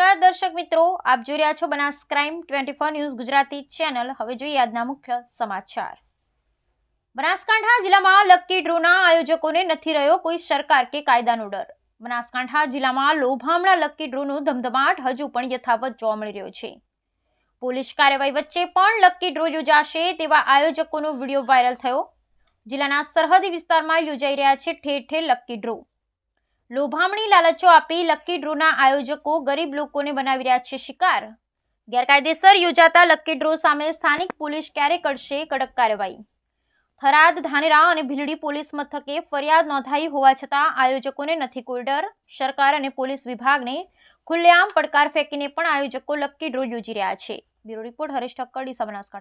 નમસ્કાર દર્શક મિત્રો, આપ જોઈ રહ્યા છો Banas crime 24 news Gujarati channel. હવે જોઈએ આજના મુખ્ય સમાચાર। બનાસકાંઠા જિલ્લામાં લકી ડ્રોના આયોજકોને નથી રહ્યો કોઈ સરકાર કે કાયદાનો ડર। બનાસકાંઠા જિલ્લામાં લોભામણા લકી ડ્રોનો ધમધમાટ હજુ પણ યથાવત જોવા મળી રહ્યો છે। પોલીસ કાર્યવાહી વચ્ચે પણ લકી ડ્રો યોજાશે તેવા આયોજકોનો વિડીયો વાયરલ થયો। જિલ્લાના સરહદી વિસ્તારમાં યોજાઈ રહ્યા છે ઠેર ઠેર લકી ડ્રો। લોભામણી લાલચો આપી લકી ડ્રોના આયોજકો ગરીબ લોકોને બનાવી રહ્યા છે શિકાર। ગેરકાયદેસર યોજાતા લકી ડ્રો સામે સ્થાનિક પોલીસ ક્યારે કરશે કડક કાર્યવાહી? થરાદ, ધાનેરા અને ભીલડી પોલીસ મથકે ફરિયાદ નોંધાઈ હોવા છતાં આયોજકોને નથી કોઈ ડર। સરકાર અને પોલીસ વિભાગને ખુલ્લેઆમ પડકાર ફેંકીને પણ આયોજકો લકી ડ્રો યોજી રહ્યા છે। Bureau report Haresh Thakkar, Deesa, Banaskantha.